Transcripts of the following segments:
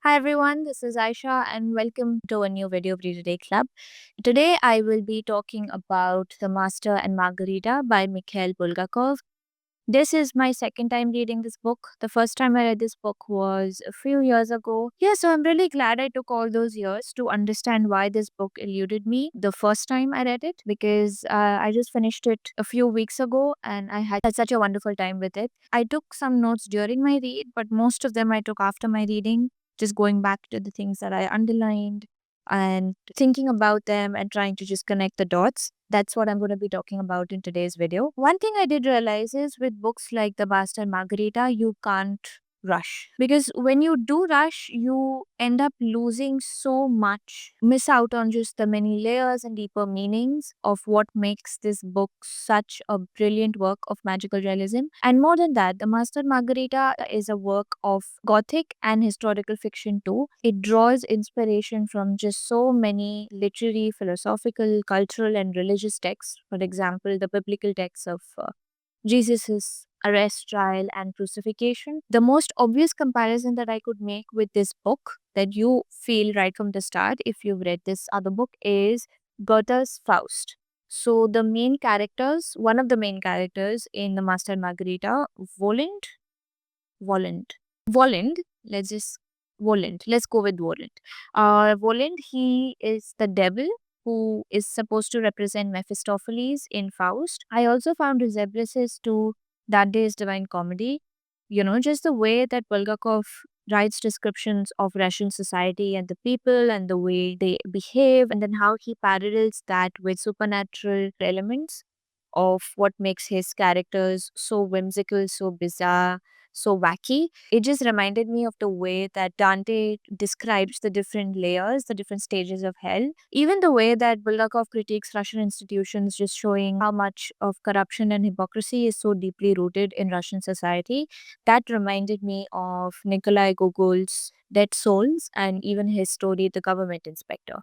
Hi everyone, this is Aisha and welcome to a new video of Read a Day Club. Today I will be talking about The Master and Margarita by Mikhail Bulgakov. This is my second time reading this book. The first time I read this book was a few years ago. Yeah, so I'm really glad I took all those years to understand why this book eluded me the first time I read it because I just finished it a few weeks ago and I had such a wonderful time with it. I took some notes during my read, but most of them I took after my reading, just going back to the things that I underlined and thinking about them and trying to just connect the dots. That's what I'm going to be talking about in today's video. One thing I did realize is with books like The Master and Margarita, you can't rush. Because when you do rush, you end up losing so much, miss out on just the many layers and deeper meanings of what makes this book such a brilliant work of magical realism. And more than that, The Master and Margarita is a work of gothic and historical fiction too. It draws inspiration from just so many literary, philosophical, cultural, and religious texts. For example, the biblical texts of Jesus' arrest, trial, and crucifixion. The most obvious comparison that I could make with this book that you feel right from the start if you've read this other book is Goethe's Faust. So the main characters, one of the main characters in The Master and Margarita, Voland, Voland, Voland, let's just Voland. Let's go with Voland. Voland, he is the devil who is supposed to represent Mephistopheles in Faust. I also found resemblances to Dante's Divine Comedy. You know, just the way that Bulgakov writes descriptions of Russian society and the people and the way they behave, and then how he parallels that with supernatural elements of what makes his characters so whimsical, so bizarre, so wacky. It just reminded me of the way that Dante describes the different layers, the different stages of hell. Even the way that Bulgakov critiques Russian institutions, just showing how much of corruption and hypocrisy is so deeply rooted in Russian society. That reminded me of Nikolai Gogol's Dead Souls and even his story, The Government Inspector.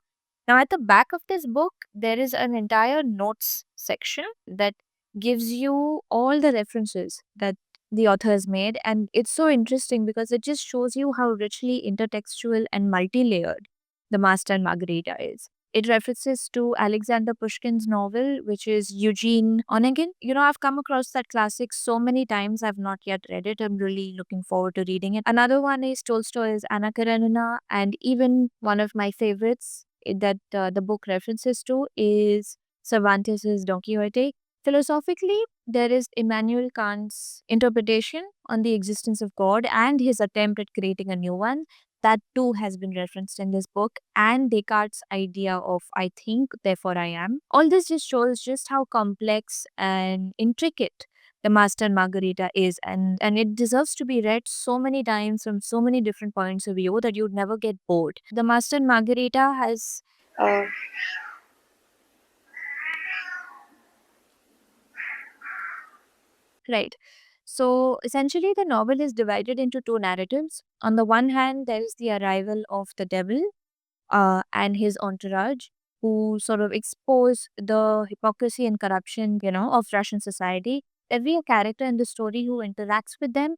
Now, at the back of this book, there is an entire notes section that gives you all the references that the author has made. And it's so interesting because it just shows you how richly intertextual and multi layered The Master and Margarita is. It references to Alexander Pushkin's novel, which is Eugene Onegin. You know, I've come across that classic so many times. I've not yet read it. I'm really looking forward to reading it. Another one is Tolstoy's Anna Karenina, and even one of my favorites that the book references to is Cervantes' Don Quixote. Philosophically, there is Immanuel Kant's interpretation on the existence of God and his attempt at creating a new one. That too has been referenced in this book, and Descartes' idea of I think, therefore I am. All this just shows just how complex and intricate The Master and Margarita is, and it deserves to be read so many times from so many different points of view that you'd never get bored. The Master and Margarita has right. So essentially, the novel is divided into two narratives. On the one hand, there is the arrival of the devil and his entourage, who sort of expose the hypocrisy and corruption, of Russian society. Every character in the story who interacts with them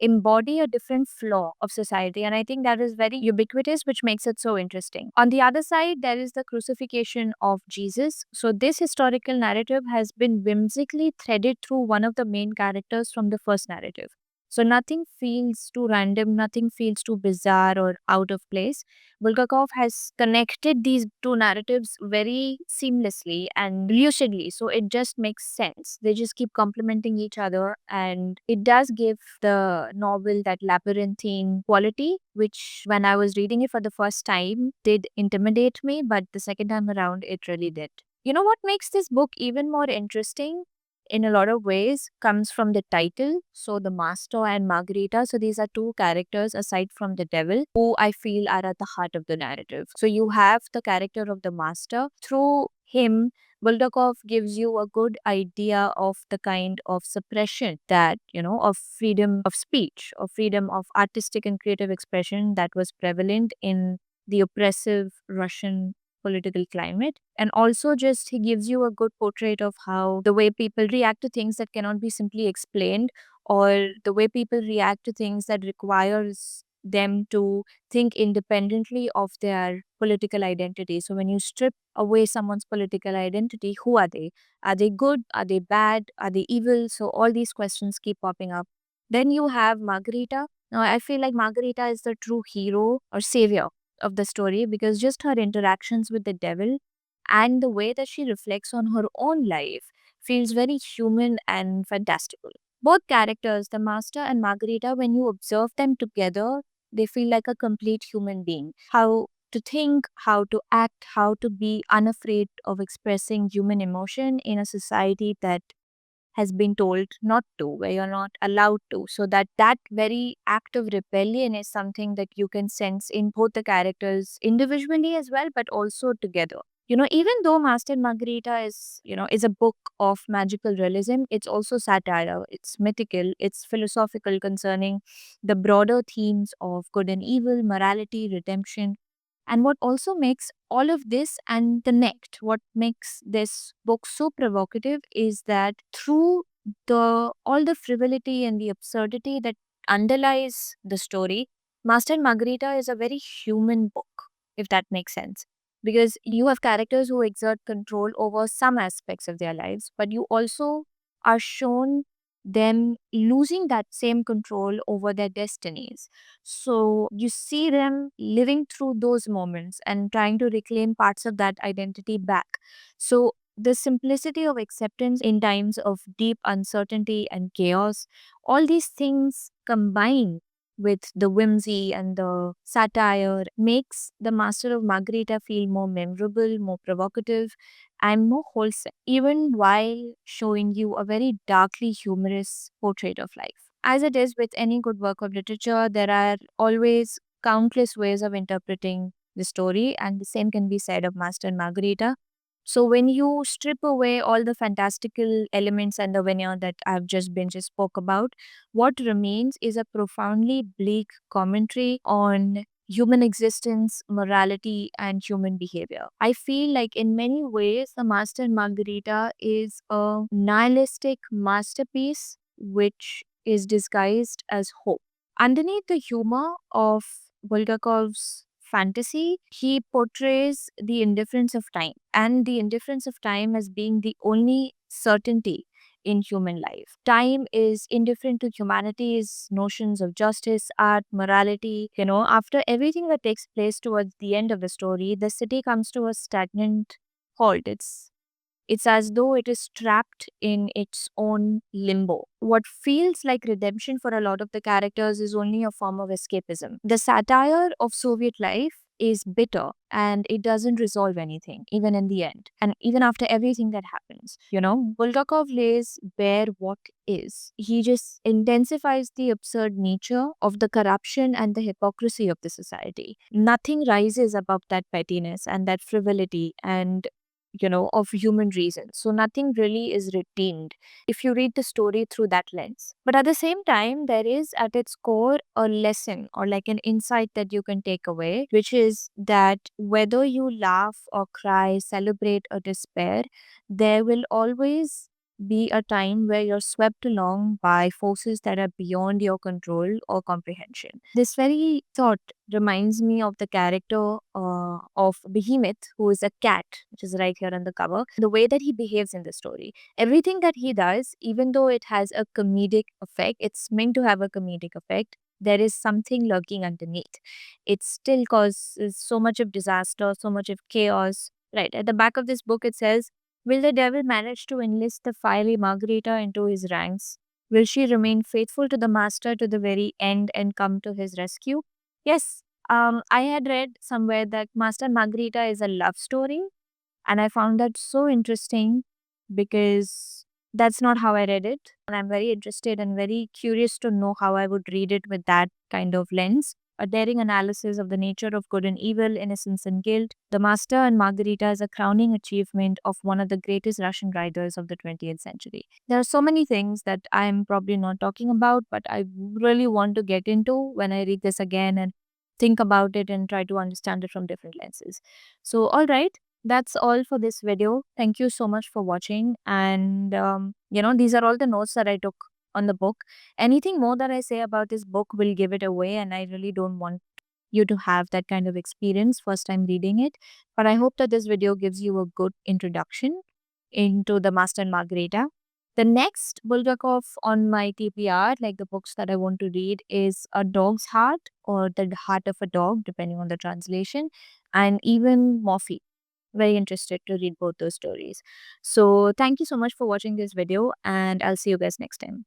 embody a different flaw of society. And I think that is very ubiquitous, which makes it so interesting. On the other side, there is the crucifixion of Jesus. So this historical narrative has been whimsically threaded through one of the main characters from the first narrative. So nothing feels too random, nothing feels too bizarre or out of place. Bulgakov has connected these two narratives very seamlessly and lucidly, so it just makes sense. They just keep complementing each other, and it does give the novel that labyrinthine quality, which when I was reading it for the first time did intimidate me, but the second time around it really did. You know what makes this book even more interesting? In a lot of ways comes from the title. So the Master and Margarita. So these are two characters aside from the devil who I feel are at the heart of the narrative. So you have the character of the Master. Through him, Bulgakov gives you a good idea of the kind of suppression that, of freedom of speech or freedom of artistic and creative expression that was prevalent in the oppressive Russian political climate. And also just he gives you a good portrait of how the way people react to things that cannot be simply explained, or the way people react to things that requires them to think independently of their political identity. So when you strip away someone's political identity, who are they? Are they good? Are they bad? Are they evil? So all these questions keep popping up. Then you have Margarita. Now I feel like Margarita is the true hero or savior of the story, because just her interactions with the devil and the way that she reflects on her own life feels very human and fantastical. Both characters, the Master and Margarita, when you observe them together, they feel like a complete human being. How to think, how to act, how to be unafraid of expressing human emotion in a society that has been told not to, where you're not allowed to. So that very act of rebellion is something that you can sense in both the characters individually as well, but also together. Even though Master and Margarita is a book of magical realism, it's also satire, it's mythical, it's philosophical concerning the broader themes of good and evil, morality, redemption. And what also makes all of this and the next, what makes this book so provocative is that through the all the frivolity and the absurdity that underlies the story, Master and Margarita is a very human book, if that makes sense. Because you have characters who exert control over some aspects of their lives, but you also are shown them losing that same control over their destinies. So you see them living through those moments and trying to reclaim parts of that identity back. So the simplicity of acceptance in times of deep uncertainty and chaos, all these things combined with the whimsy and the satire makes the Master of Margarita feel more memorable, more provocative, and more wholesome, even while showing you a very darkly humorous portrait of life. As it is with any good work of literature, there are always countless ways of interpreting the story, and the same can be said of Master and Margarita. So when you strip away all the fantastical elements and the veneer that I've just spoke about, what remains is a profoundly bleak commentary on human existence, morality, and human behavior. I feel like in many ways, The Master and Margarita is a nihilistic masterpiece which is disguised as hope. Underneath the humor of Bulgakov's fantasy, he portrays the indifference of time, and the indifference of time as being the only certainty in human life. Time is indifferent to humanity's notions of justice, art, morality. After everything that takes place towards the end of the story, the city comes to a stagnant halt. It's as though it is trapped in its own limbo. What feels like redemption for a lot of the characters is only a form of escapism. The satire of Soviet life is bitter and it doesn't resolve anything, even in the end. And even after everything that happens, Bulgakov lays bare what is. He just intensifies the absurd nature of the corruption and the hypocrisy of the society. Nothing rises above that pettiness and that frivolity and of human reason. So nothing really is redeemed if you read the story through that lens. But at the same time, there is at its core a lesson or like an insight that you can take away, which is that whether you laugh or cry, celebrate or despair, there will always be a time where you're swept along by forces that are beyond your control or comprehension. This very thought reminds me of the character of Behemoth, who is a cat, which is right here on the cover. The way that he behaves in the story, everything that he does, even though it has a comedic effect, it's meant to have a comedic effect. There is something lurking underneath. It still causes so much of disaster, so much of chaos. Right at the back of this book, it says, "Will the devil manage to enlist the fiery Margarita into his ranks? Will she remain faithful to the master to the very end and come to his rescue?" Yes, I had read somewhere that Master and Margarita is a love story, and I found that so interesting because that's not how I read it. And I'm very interested and very curious to know how I would read it with that kind of lens. A daring analysis of the nature of good and evil, innocence and guilt. The Master and Margarita is a crowning achievement of one of the greatest Russian writers of the 20th century. There are so many things that I'm probably not talking about, but I really want to get into when I read this again and think about it and try to understand it from different lenses. So, all right, that's all for this video. Thank you so much for watching. And, these are all the notes that I took on the book. Anything more that I say about this book will give it away, and I really don't want you to have that kind of experience first time reading it. But I hope that this video gives you a good introduction into the Master and Margarita. The next Bulgakov on my TPR, like the books that I want to read, is A Dog's Heart or The Heart of a Dog, depending on the translation, and even Morphe. Very interested to read both those stories. So, thank you so much for watching this video, and I'll see you guys next time.